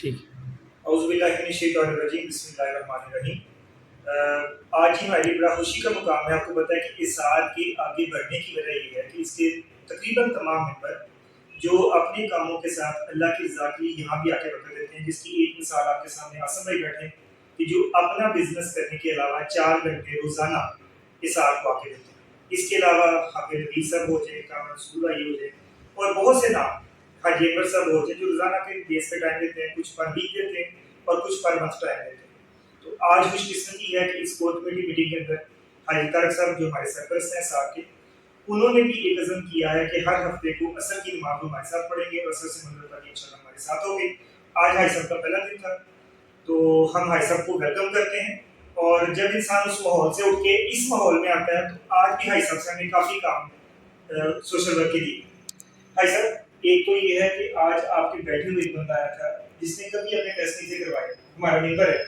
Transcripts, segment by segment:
ٹھیک اعوذ باللہ من الشیطان الرجیم بسم اللہ الرحمن الرحیم۔ آج ہی ہماری بڑا خوشی کا مقام ہے آپ کو پتہ ہے کہ اس سال کے آگے بڑھنے کی وجہ یہ ہے کہ اس کے تقریباً تمام ممبر جو اپنے کاموں کے ساتھ اللہ کی رضا کے لیے یہاں بھی آ کے وقت دیتے ہیں، جس کی ایک مثال آپ کے سامنے آسم بھائی بیٹھے ہیں کہ جو اپنا بزنس کرنے کے علاوہ 4 گھنٹے روزانہ اس سال کو آ کے دیتے ہیں۔ اس کے علاوہ حافظ رفیع صاحب ہو جائے، کامران رسول بھائی ہو جائے اور بہت سے نام حاجی اکبر صاحب ہو جائے جو روزانہ کے بیس پہ ٹائم دیتے ہیں، کچھ پر ویک دیتے ہیں اور کچھ پر منتھ ٹائم دیتے ہیں۔ تو آج خوش قسمتی ہے کہ اس کور کمیٹی میٹنگ کے اندر حاجی طارق صاحب جو ہمارے سرپرست ہیں صاحب کے، انہوں نے بھی ایک عزم کیا ہے کہ ہر ہفتے کو عصر کی نماز ہمارے ساتھ پڑھیں گے اور عصر سے مغرب تک انشاءاللہ ہمارے ساتھ ہوں گے۔ آج حاجی صاحب کا پہلا دن تھا تو ہم حاجی صاحب کو ویلکم کرتے ہیں، اور جب انسان اس ماحول سے اٹھ کے اس ماحول میں آتا ہے تو آج بھی حاجی صاحب سے ہمیں کافی کام سوشل ورک کے لیے حاجی صاحب، ایک تو یہ ہے کہ آج آپ کے بیٹھے ہوئے ایک بندہ آیا تھا جس نے کبھی اپنے ٹیسٹ نہیں کروائے، ہمارا ممبر ہے،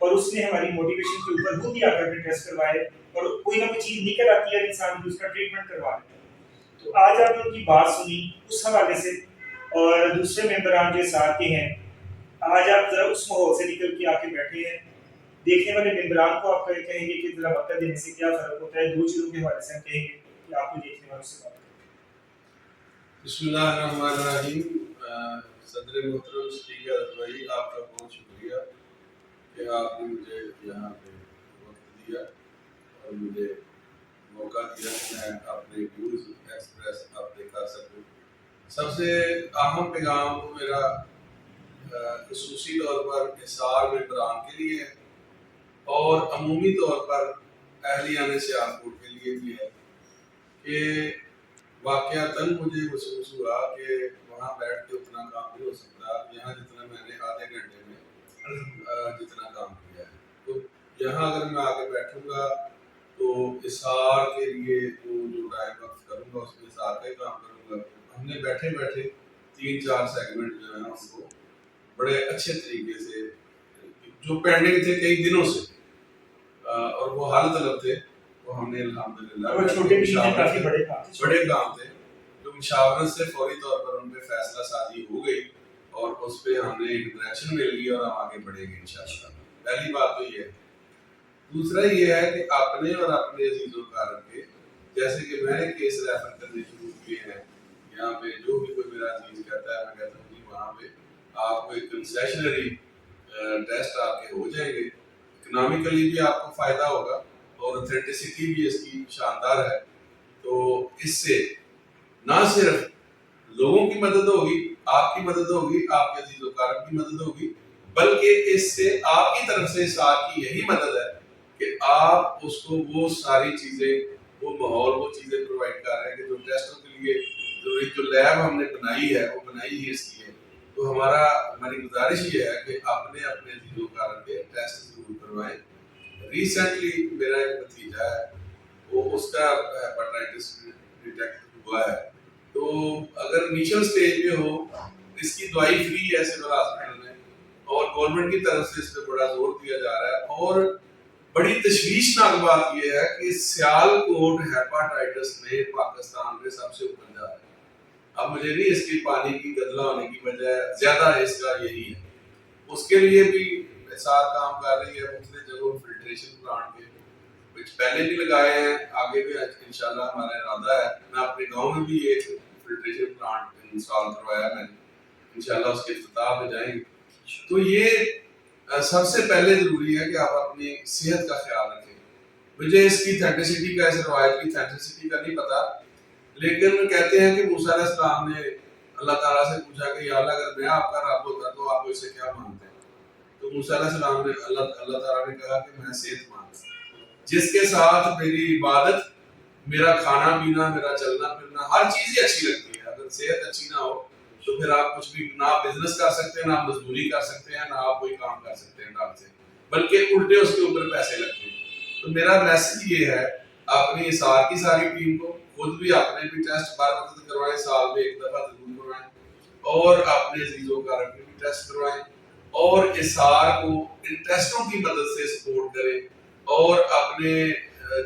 اور اس نے ہماری موٹیویشن کے اوپر خود ہی آ کر کے ٹیسٹ کروائے اور کوئی نہ کوئی چیز نکل آتی ہے انسان کو اس کا ٹریٹمنٹ کروا لے۔ تو آج آپ نے ان کی بات سنی اس حوالے سے، اور دوسرے ممبران جو ساتھ کے ہیں، آج آپ ذرا اس ماحول سے نکل کے آ کے بیٹھے ہیں، دیکھنے والے ممبران کو آپ کہیں گے کہ ذرا وقت دینے سے کیا فرق ہوتا ہے، دو چیزوں کے حوالے سے ہم کہیں گے کہ آپ کو دیکھنے والوں سے بات کریں۔ بسم اللہ الرحمن الرحیم۔ صدر محترم اسپیکر بھائی، آپ کا بہت شکریہ کہ آپ نے مجھے یہاں پہ وقت دیا اور مجھے موقع دیا کہ میں اپنے ویوز ایکسپریس آپ سے کر سکوں۔ سب سے اہم پیغام تو میرا خصوصی طور پر حصار ممبران کے لیے ہے اور عمومی طور پر اہلیان سیالکوٹ کے لیے بھی ہے کہ واقعتاً مجھے محسوس ہوا کہ وہاں بیٹھ کے اتنا کام نہیں ہو سکتا یہاں جتنا میں نے آدھے گھنٹے میں جتنا کام کیا ہے۔ تو یہاں اگر میں آگے بیٹھوں گا تو اثار کے لیے جو ٹائم وقت کروں گا اس میں اثار کا ہی کام کروں گا۔ ہم نے بیٹھے بیٹھے 3-4 سیگمنٹ جو ہیں ان کو بڑے اچھے طریقے سے جو پینڈنگ تھے کئی دنوں سے اور وہ حل طلب تھے، وہ ہم نے الحمدللہ بڑے کام تھے جو مشاورت سے فوری طور پر ان پہ فیصلہ سازی ہو گئی اور اس پہ ہم نے ایک ڈائریکشن مل گئی اور ہم آگے بڑھیں گے انشاءاللہ۔ پہلی بات تو یہ ہے۔ دوسرا یہ ہے کہ اپنے اور اپنے عزیز و کارن کے، جیسے کہ میں نے کیس ریفر کرنے شروع کیے ہیں، یہاں پہ جو بھی کوئی میرا عزیز کہتا ہے میں کہتا ہوں جی وہاں پہ آپ کو ایک کنسیشنری ٹیسٹ آپ کے ہو جائیں گے، اکنامکلی بھی آپ کو فائدہ ہوگا اور اوتھینٹسٹی بھی اس کی شاندار ہے۔ تو اس سے نہ صرف لوگوں کی مدد ہوگی، آپ کی مدد ہوگی، آپ کے عزیز و کارم کی مدد ہوگی، بلکہ اس سے آپ کی طرف سے ساتھ کی یہی مدد ہے کہ آپ اس کو وہ ساری چیزیں، وہ ماحول، وہ چیزیں پرووائڈ کر رہے ہیں کہ جو ٹیسٹوں کے لیے ضروری جو لیب ہم نے بنائی ہے وہ بنائی ہی اس لیے۔ تو ہماری گزارش یہ ہے کہ اپنے عزیز و کارم کے ٹیسٹ ضرور کروائیں۔ ریسنٹلی میرا ایک بھتیجا ہے، وہ اس کا ہیپاٹائٹس ڈیٹیکٹ ہوا ہے، تو اگر انیشل سٹیج پہ ہو اس کی دوائی فری ہے سول ہاسپٹل میں اور گورنمنٹ کی طرف سے اس پہ بڑا زور دیا جا رہا ہے، اور بڑی تشویشناک بات یہ ہے کہ سیالکوٹ ہیپاٹائٹس میں پاکستان میں سب سے اوپر جا رہا ہے۔ اب مجھے نہیں اس کی پانی کی گدلا ہونے کی وجہ زیادہ اس کا یہی ہے، اس کے لیے بھی ساتھ کام کر رہی ہے مختلف جگہوں فلٹریشن پلانٹ کے کچھ پہلے بھی لگائے ہیں، آگے بھی انشاءاللہ ہمارا ارادہ ہے۔ میں اپنے گاؤں میں بھی ایک فلٹریشن پلانٹ انسٹال کروایا میں نے، انشاءاللہ اس کے افتتاح پہ جائیں گے۔ تو یہ سب سے پہلے ضروری ہے کہ آپ اپنی صحت کا خیال رکھیں۔ مجھے اس کی تھینٹسٹی کا، اس روایت کی تھینٹسٹی کا نہیں پتا، لیکن کہتے ہیں کہ موسیٰ علیہ السلام نے اللہ تعالیٰ سے پوچھا کہ یا اللہ اگر میں آپ کا رب ہوتا تو آپ اسے کیا مانتے ہیں؟ تو موسیٰ علیہ السلام نے اللہ تعالیٰ نے کہا کہ میں صحت مانتا ہوں، جس کے ساتھ میری عبادت، میرا کھانا پینا، میرا چلنا پھرنا ہر چیز ہی اچھی لگتی ہے۔ اگر صحت اچھی نہ ہو تو پھر آپ کچھ بھی نہ بزنس کر سکتے ہیں، نہ مزدوری کر سکتے ہیں، نہ آپ کوئی کام کر سکتے ہیں ڈھنگ سے، بلکہ الٹے اس کے اوپر پیسے لگتے ہیں۔ تو میرا میسج یہ ہے اپنی اثار کی ساری ٹیم کو، خود بھی اپنے بھی ٹیسٹ بر وقت کروائیں، سال میں ایک دفعہ ضرور کروائیں، اور اپنے عزیز و کارم کے بھی ٹیسٹ کروائیں، اور اثار کو ان ٹیسٹوں کی مدد سے سپورٹ کریں، اور اپنے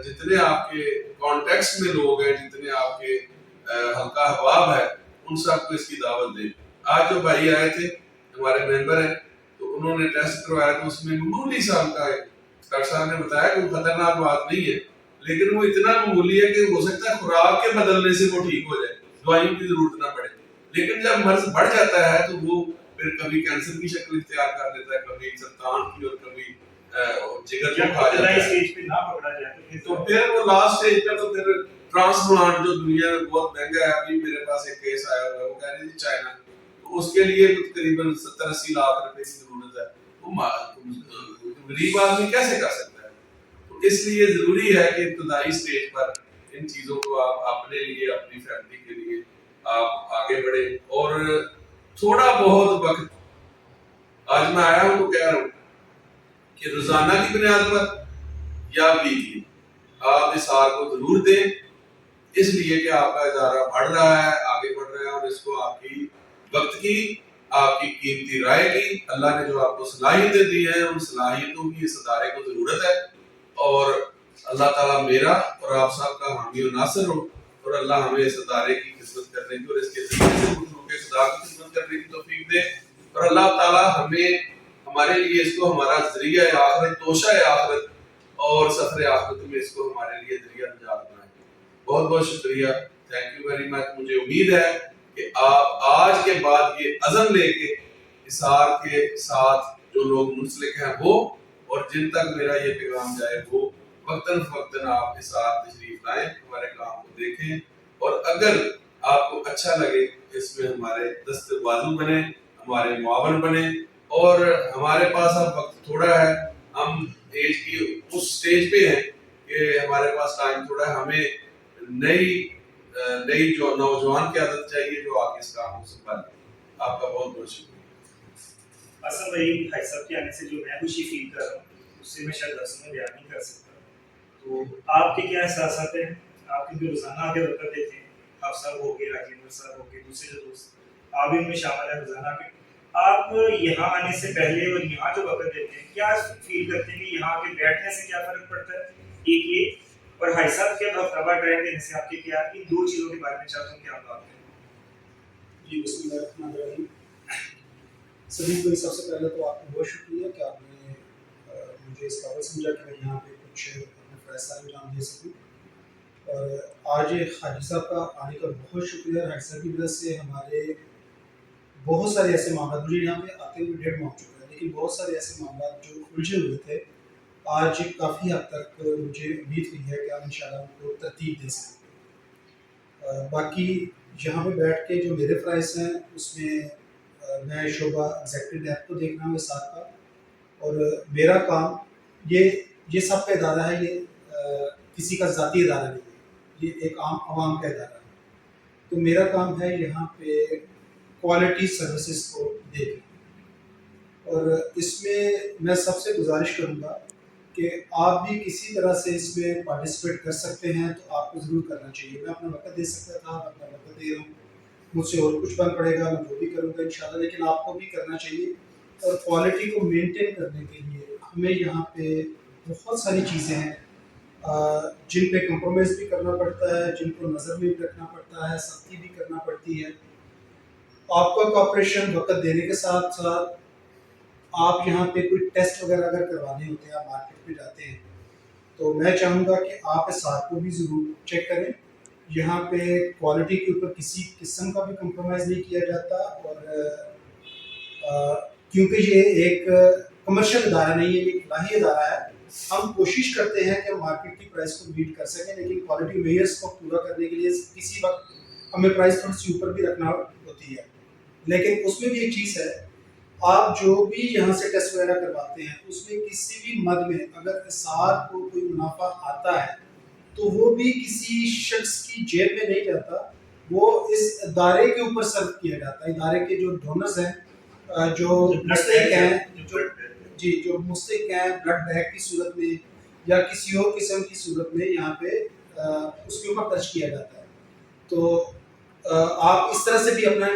جتنے آپ کے کانٹیکٹس میں لوگ ہیں، جتنے آپ کے حلقہ احباب ہے، ان سب کو اس کی دعوت دیں۔ آج جو بھائی آئے تھے ہمارے ممبر ہیں، انہوں نے ٹیسٹ کروایا تو اس میں معمولی سا کا ہے، ڈاکٹر صاحب نے بتایا کہ وہ خطرناک بات نہیں ہے، لیکن وہ اتنا معمولی ہے کہ ہو سکتا ہے خوراک کے بدلنے سے وہ ٹھیک ہو جائے، دوائیوں کی ضرورت نہ پڑے. لیکن جب مرض بڑھ جاتا ہے تو وہ پھر کبھی کینسر کی شکل اختیار کر لیتا ہے، کبھی سرطان کی، اور کبھی جگر کو کھا جاتا ہے. اسٹیج پہ نہ پکڑا جائے تو پھر وہ لاسٹ اسٹیج پہ تو پھر ٹرانسپلانٹ جو دنیا میں بہت مہنگا ہے. ابھی میرے پاس ایک کیس آیا ہوا ہے، وہ کہہ رہے ہیں چائنا، تو اس کے لیے تقریباً 70-80 لاکھ روپے کی ضرورت ہے. وہ غریب آدمی کیسے کر سکتا ہے؟ تو اس لیے ضروری ہے کہ ابتدائی اسٹیج پر ان چیزوں کو آپ اپنے لیے، اپنی فیملی کے لیے آپ آگے بڑھیں. اور تھوڑا بہت وقت آج میں آیا ہوں تو کہہ رہا ہوں کہ روزانہ کی بنیاد پر یا ویکلی آپ اس آر کو ضرور دیں، اس لیے کہ آپ کا ادارہ بڑھ رہا ہے، آگے بڑھ رہا ہے، اور اس کو آپ کی وقت کی، آپ کی قیمتی رائے کی، اللہ نے جو آپ کو صلاحیتیں دی ہیں ان صلاحیتوں کی اس ادارے کو ضرورت ہے. اور اللہ تعالیٰ میرا اور آپ سب کا حامی و ناصر ہو، اور اللہ ہمیں اس ادارے کی خدمت کرنے کی اور اس کے ذریعے سے دوسروں کے خدا کی خدمت کرنے کی توفیق دے. اور اللہ تعالیٰ ہمیں، ہمارے لیے اس کو ہمارا ذریعہ آخرت، توشہ آخرت اور سفر آخرت میں اس کو ہمارے لیے ذریعہ نجات بنائے. بہت بہت شکریہ، تھینک یو ویری مچ. مجھے امید ہے کہ آپ آج کے بعد یہ عزم لے کے اثار کے ساتھ جو لوگ منسلک ہیں وہ، اور جن تک میرا یہ پیغام جائے وہ وقتاً فوقتاً آپ اثار تشریف لائیں، ہمارے کام کو دیکھیں، اور اگر آپ کو اچھا لگے اس میں ہمارے دست بازو بنے، ہمارے معاون بنے. اور ہمارے پاس اب وقت تھوڑا ہے، ہم ایج کی اس سٹیج پہ ہیں کہ ہمارے پاس ٹائم تھوڑا ہے. ہمیں نئی جو نوجوان کی عادت چاہیے جو آگے اس کام کو سنبھالے. آپ کا بہت بہت شکریہ. اصل بھائی بھائی صاحب کے آنے سے جو میں خوشی فیل کر رہا ہوں اس سے میں شاید لفظ میں بیان نہیں کر سکتا. تو آپ کے کیا احساسات ہیں؟ آپ کیونکہ روزانہ آگے برکت دیتے ہیں، آپ صاحب ہو گئے، راجیندر صاحب ہو گئے، دوسرے جو دوست آپ بھی ان میں شامل ہیں روزانہ کے. آپ یہاں آنے سے پہلے اور یہاں جو وقت دیتے ہیں، کیا فیل کرتے ہیں کہ یہاں کے بیٹھنے سے کیا فرق پڑتا ہے؟ ایک یہ، اور بھائی صاحب کے ہفتہ وار ٹائم دینے سے آپ کے کیا، ان دو چیزوں کے بارے میں چاہتا ہوں کہ آپ بات کریں. جی بسم اللہ الرحمن الرحیم. سبھی کو سب سے پہلے تو آپ کا بہت شکریہ کہ آپ نے مجھے اس قابل سمجھا کہ میں یہاں پہ کچھ اپنے فیصلہ انجام دے سکوں. اور آج حاجی صاحب کا آنے کا بہت شکریہ. حاجی صاحب کی وجہ سے ہمارے بہت سارے ایسے معاملات، مجھے یہاں پہ آتے ہوئے 1.5 ماہ ہو چکا ہے، لیکن بہت سارے ایسے معاملات جو الجھے ہوئے تھے آج کافی حد تک مجھے امید ہوئی ہے کہ آپ انشاءاللہ ان کو ترتیب دے سکیں. باقی یہاں پہ بیٹھ کے جو میرے فرائض ہیں اس میں میں شعبہ ایگزیکٹو ڈیپ کو دیکھ رہا ہوں ساتھ کا، اور میرا کام یہ سب کا ادارہ ہے، یہ کسی کا ذاتی ادارہ نہیں ہے، یہ ایک عام عوام کا ادارہ ہے. تو میرا کام ہے یہاں پہ کوالٹی سروسز کو دیکھنا. اور اس میں سب سے گزارش کروں گا کہ آپ بھی کسی طرح سے اس میں پارٹیسپیٹ کر سکتے ہیں تو آپ کو ضرور کرنا چاہیے. میں اپنا وقت دے سکتا تھا، میں اپنا وقت دے رہا ہوں، مجھ سے اور کچھ بن پڑے گا میں وہ بھی کروں گا انشاءاللہ، لیکن آپ کو بھی کرنا چاہیے. اور کوالٹی کو مینٹین کرنے کے لیے ہمیں یہاں پہ بہت ساری چیزیں ہیں جن پہ کمپرومائز بھی کرنا پڑتا ہے، جن کو نظر میں بھی رکھنا پڑتا ہے، سختی بھی کرنا پڑتی ہے. آپ کا کوآپریشن وقت دینے کے ساتھ ساتھ آپ یہاں پہ کوئی ٹیسٹ وغیرہ اگر کروانے ہوتے ہیں، آپ مارکیٹ میں جاتے ہیں تو میں چاہوں گا کہ آپ اس ساتھ کو بھی ضرور چیک کریں. یہاں پہ کوالٹی کے اوپر کسی قسم کا بھی کمپرومائز نہیں کیا جاتا. اور کیونکہ یہ ایک کمرشل ادارہ نہیں ہے، یہ ایک فلاحی ادارہ ہے، ہم کوشش کرتے ہیں کہ مارکیٹ کی پرائس کو بیٹ کر سکیں، لیکن کوالٹی میئرس کو پورا کرنے کے لیے کسی وقت ہمیں پرائس تھوڑی سی اوپر بھی رکھنا ہوتی ہے. لیکن اس میں بھی ایک چیز ہے، آپ جو بھی یہاں سے ٹیسٹ وغیرہ کرواتے ہیں اس میں کسی بھی مد میں اگر اسعار کو کوئی منافع آتا ہے تو وہ بھی کسی شخص کی جیب میں نہیں جاتا، وہ اس ادارے کے اوپر صرف کیا جاتا ہے. ادارے کے جو ڈونرز ہیں، جو مستحق ہیں، جو مستحق ہیں بلڈ بینک کی صورت میں یا کسی اور قسم کی صورت میں یہاں پہ اس کے اوپر خرچ کیا جاتا ہے. تو آپ اس طرح سے بھی اپنا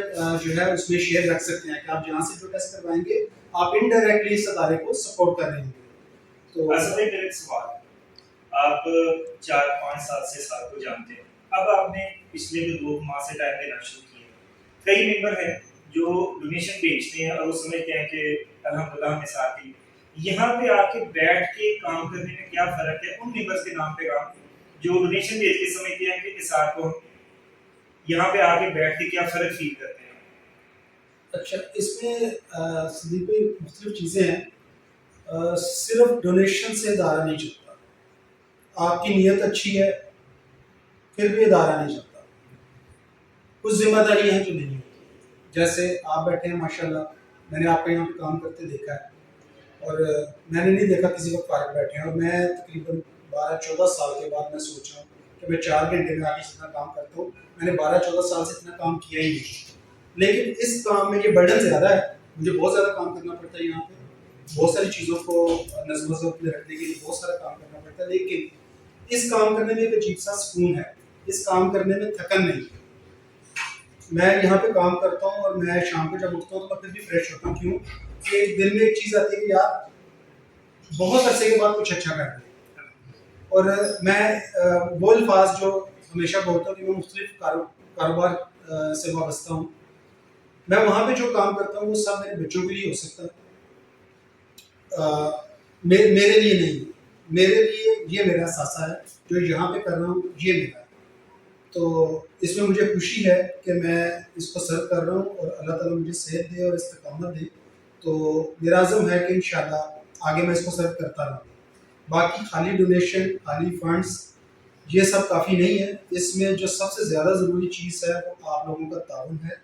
جو ہے اس میں شیئر رکھ سکتے ہیں کہ آپ جہاں سے جو ٹیسٹ کروائیں گے آپ انڈائریکٹلی اس ادارے کو سپورٹ کر رہے ہیں. تو میرا ایک سوال، آپ 4-5 سال سے سال کو جانتے ہیں، اب آپ نے پچھلے 2 ماہ سے ٹائم دینا شروع کیا. کئی ممبر ہیں جو ڈونیشن بھیجتے ہیں اور وہ سمجھتے ہیں کہ الحمدللہ ہمیں ساتھ دی. یہاں پہ آ کے بیٹھ کے کام کرنے میں کیا فرق ہے ان ممبرس کے نام پہ کام جو ڈونیشن بھیج کے سمجھتے ہیں کہ اثار کو یہاں پہ آ کے بیٹھ کے کیا فرق فیل کرتے ہیں؟ اچھا، اس میں صدیق بھائی مختلف چیزیں ہیں. صرف ڈونیشن سے ادارہ نہیں چلتا. آپ کی نیت اچھی ہے پھر بھی ادارہ نہیں چلتا. کچھ ذمہ داری ہیں جو نہیں ہوتی. جیسے آپ بیٹھے ہیں ماشاءاللہ، میں نے آپ کے یہاں پہ کام کرتے دیکھا ہے، اور میں نے نہیں دیکھا کسی وقت فارغ بیٹھے ہیں. اور میں تقریباً 12-14 سال کے بعد میں سوچ رہا ہوں کہ میں 4 گھنٹے میں آگے جتنا کام کرتا ہوں، میں نے 12-14 سال سے اتنا کام کیا ہی نہیں. لیکن اس کام میں یہ برڈن زیادہ ہے، مجھے بہت زیادہ کام کرنا پڑتا ہے. یہاں پہ بہت ساری چیزوں کو نظم و ضبط میں رکھنے کے لیے بہت سارا کام کرنا پڑتا ہے. لیکن اس کام کرنے میں ایک عجیب سا سکون ہے. اس کام کرنے میں تھکن نہیں ہے. میں یہاں پہ کام کرتا ہوں اور میں شام کو جب اٹھتا ہوں تو میں پھر بھی فریش ہوتا ہوں. کیوں کہ دل میں ایک چیز آتی ہے کہ یار بہت عرصے کے بعد کچھ اچھا کر رہے ہیں. اور میں وہ الفاظ جو ہمیشہ بولتا ہوں کہ میں مختلف کاروبار سے وابستہ ہوں، میں وہاں پہ جو کام کرتا ہوں وہ سب میرے بچوں کے لیے ہو سکتا ہے، میرے لیے نہیں. میرے لیے یہ میرا اثاثہ ہے جو یہاں پہ کر رہا ہوں، یہ میرا ہے. تو اس میں مجھے خوشی ہے کہ میں اس کو سرو کر رہا ہوں اور اللہ تعالیٰ مجھے صحت دے اور استقامت دے. تو میرا عزم ہے کہ انشاءاللہ آگے میں اس کو سرو کرتا رہوں. باقی خالی ڈونیشن، خالی فنڈس یہ سب کافی نہیں ہے. اس میں جو سب سے زیادہ ضروری چیز ہے وہ آپ لوگوں کا تعاون ہے،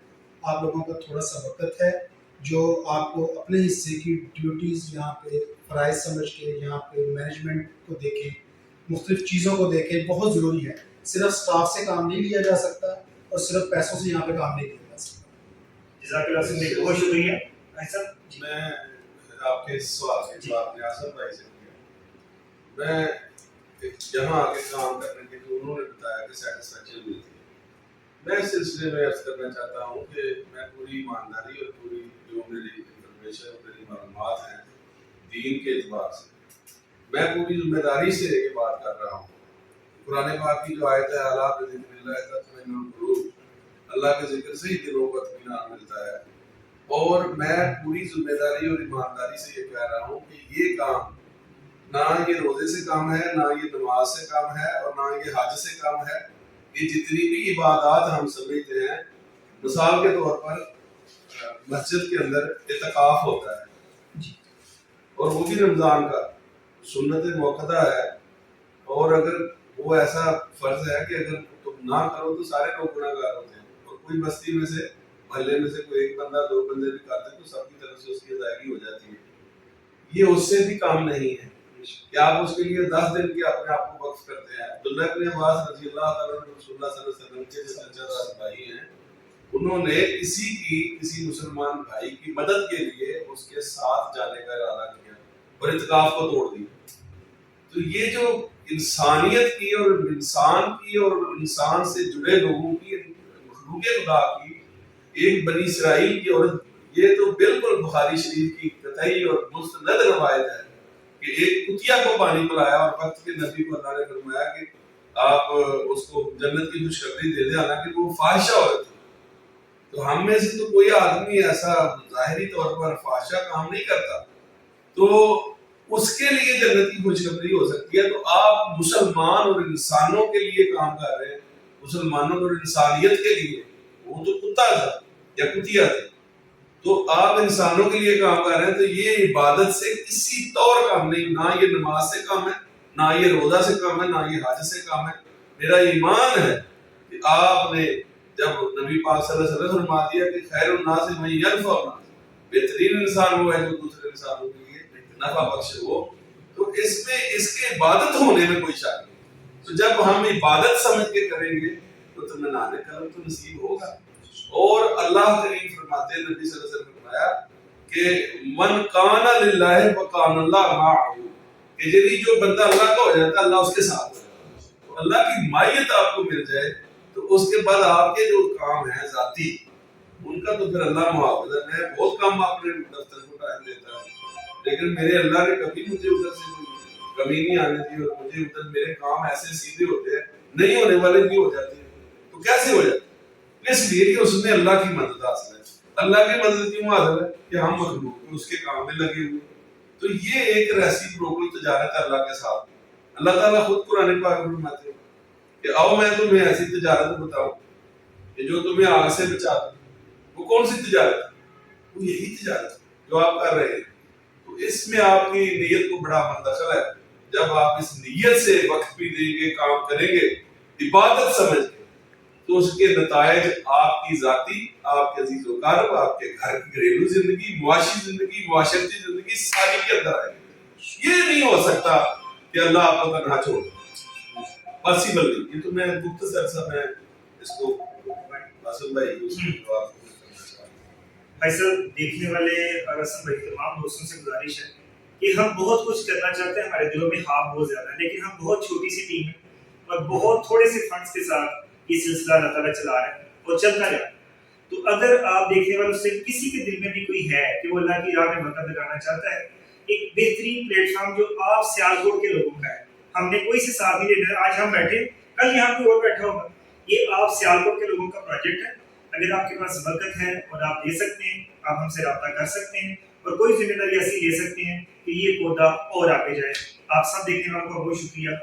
آپ لوگوں کا تھوڑا سا وقت ہے جو آپ کو اپنے حصے کی ڈیوٹیز یہاں پہ فرائض سمجھ کے یہاں پہ مینجمنٹ کو دیکھیں، مختلف چیزوں کو دیکھیں. بہت ضروری ہے. صرف سٹاف سے کام نہیں لیا جا سکتا اور صرف پیسوں سے یہاں پہ کام نہیں لیا جا سکتا. جزاک اللہ صدیق، بہت شکریہ. صاحب میں آپ کے اس سوال کے جواب میں آصف بھائی سے کیا، میں یہاں آ کے کام کرنے کے جو انہوں نے بتایا کہ سیٹسفیکشن ملتی ہے، میں اس سلسلے میں عرض کرنا چاہتا ہوں کہ میں پوری ایمانداری اور پوری جو میری انفارمیشن اور میری معلومات ہیں دین کے اعتبار سے، میں پوری ذمہ داری سے یہ بات کر رہا ہوں. قرآن پاک کی جو آیت ہے اعلیٰ بذکر اللہ تطمئن القلوب، اللہ کے ذکر سے ہی دلوں کو اطمینان ملتا ہے. اور میں پوری ذمہ داری اور ایمانداری سے یہ کہہ رہا ہوں کہ یہ کام نہ یہ روزے سے کام ہے، نہ یہ نماز سے کام ہے، اور نہ یہ حج سے کام ہے. یہ جتنی بھی عبادات ہم سمجھتے ہیں، مثال کے طور پر مسجد کے اندر اعتکاف ہوتا ہے اور وہ بھی رمضان کا سنت موقدہ ہے، اور اگر وہ ایسا فرض ہے کہ اگر تم نہ کرو تو سارے لوگ گناہ گار ہوتے ہیں، اور کوئی بستی میں سے محلے میں سے کوئی ایک بندہ 2 بندے بھی کرتے تو سب کی طرف سے اس کی ادائیگی ہو جاتی ہے. یہ اس سے بھی کام نہیں ہے کہ آپ اس کے لیے 10 دن کے اپنے آپ کو وقف کرتے ہیں. عبداللہ بن عباس رضی اللہ تعالیٰ عنہ رسول اللہ صلی اللہ علیہ وسلم کے جو سچے بھائی ہیں، انہوں نے کسی مسلمان بھائی کی مدد کے لیے اس کے ساتھ جانے کا ارادہ کیا اور اعتکاف کو توڑ دیا. تو یہ جو انسانیت کی اور انسان کی اور انسان سے جڑے لوگوں کی، مخلوق خدا کی ایک بنی اسرائیل کی عورت، یہ تو بالکل بخاری شریف کی قطعی اور مستند روایت ہے کہ ایک کتیا کو پانی پلایا اور وقت کے نبی کو اللہ نے فرمایا کہ آپ اس کو جنت کی خوشخبری دے دیں، حالانکہ وہ فاحشہ عورت تھی. تو ہم میں سے تو کوئی آدمی ایسا ظاہری طور پر فاحشہ کام نہیں کرتا، تو اس کے لیے جنت کی خوشخبری ہو سکتی ہے. تو آپ مسلمان اور انسانوں کے لیے کام کر رہے ہیں، مسلمانوں اور انسانیت کے لیے. وہ تو کتا تھا یا کتیا تھی، تو آپ انسانوں کے لیے کام کر رہے ہیں. تو یہ عبادت سے کسی طور کام نہیں، نہ یہ نماز سے کام ہے، نہ یہ روزہ سے کام ہے، نہ یہ حج سے کام ہے. میرا ایمان ہے کہ آپ نے جب نبی پاک صلی اللہ علیہ وسلم فرما دیا کہ خیر الناس من ینفع الناس، بہترین انسان وہ ہے جو دوسرے انسانوں کے لیے نفع بخش ہو، تو اس میں اس کے عبادت ہونے میں کوئی شک نہیں. تو جب ہم عبادت سمجھ کے کریں گے تو اطمینان قلب تو نصیب ہوگا. اور اللہ کریم فرماتے ہیں، نبی صلی اللہ علیہ وسلم نے فرمایا کہ من کان للہ فکان اللہ معہ، کہ جو بندہ اللہ کا ہو جاتا ہے اللہ اس کے ساتھ ہو جاتا ہے. تو اللہ کی مائیت آپ کو مل جائے تو اس کے بعد آپ کے جو کام ہیں ذاتی، ان کا تو پھر اللہ محافظ ہے. میں بہت کام اپنے دفتر کو ٹائم دیتا ہوں، لیکن میرے اللہ نے کبھی مجھے ادھر سے کمی نہیں آنے دی، اور مجھے ادھر میرے کام ایسے سیدھے ہوتے ہیں، نہیں ہونے والے بھی ہو جاتے ہیں. تو کیسے ہو جاتے ہیں؟ اس لیے کہ اس میں اللہ کی مدد حاصل ہے. اللہ کی مدد کیوں حاصل ہے کہ ہم مخلوق میں اس کے کام میں لگے ہوئے. تو یہ ایک ریسیپروکل تجارت ہے اللہ کے ساتھ. اللہ تعالیٰ خود قرآن پاک میں فرماتے ہیں کہ آؤ میں تمہیں ایسی تجارت بتاؤں کہ جو تمہیں آگ سے بچا دے. وہ کون سی تجارت ہے؟ وہ یہی تجارت ہے جو آپ کر رہے ہیں. تو اس میں آپ کی نیت کو بڑا مدخل ہے. جب آپ اس نیت سے وقت بھی دیں گے، کام کریں گے عبادت سمجھ کے، تو اس کے نتائج آپ کی ذاتی، آپ کے عزیز و اقارب، آپ کے گھر کی گھریلو زندگی، معاشی زندگی، معاشرتی زندگی ساری کے اندر آئے گی. یہ نہیں ہو سکتا کہ اللہ آپ کو تنہا چھوڑ دے. پاسبل نہیں. یہ تو میں مختصر سا میں اس کو حسن بھائی اس کی جواب کرنا چاہتا ہوں. بھائی صاحب، دیکھنے والے اور حسن بھائی تمام دوستوں سے گزارش ہے کہ ہم بہت کچھ کرنا چاہتے ہیں، ہمارے دلوں میں خواب بہت زیادہ ہے، لیکن ہم بہت چھوٹی سی ٹیم ہے اور بہت تھوڑے سے فنڈس کے ساتھ یہ سلسلہ اللہ تعالیٰ چلا رہے ہیں اور چلتا جا رہا ہے. تو اگر آپ دیکھنے والوں سے کسی کے دل میں بھی کوئی ہے کہ وہ اللہ کی راہ میں برکت لگانا چاہتا ہے، ایک بہترین پلیٹ فارم جو آپ سیالکوٹ کے لوگوں کا ہے. ہم نے کوئی سے ساتھ نہیں لینا. آج ہم بیٹھے، کل یہاں کوئی اور بیٹھا ہوگا. یہ آپ سیالکوٹ کے لوگوں کا پروجیکٹ ہے. اگر آپ کے پاس برکت ہے اور آپ دے سکتے ہیں، آپ ہم سے رابطہ کر سکتے ہیں اور کوئی ذمہ داری ایسی لے سکتے ہیں کہ یہ پودا اور آگے جائے. آپ سب دیکھنے والوں کا بہت شکریہ.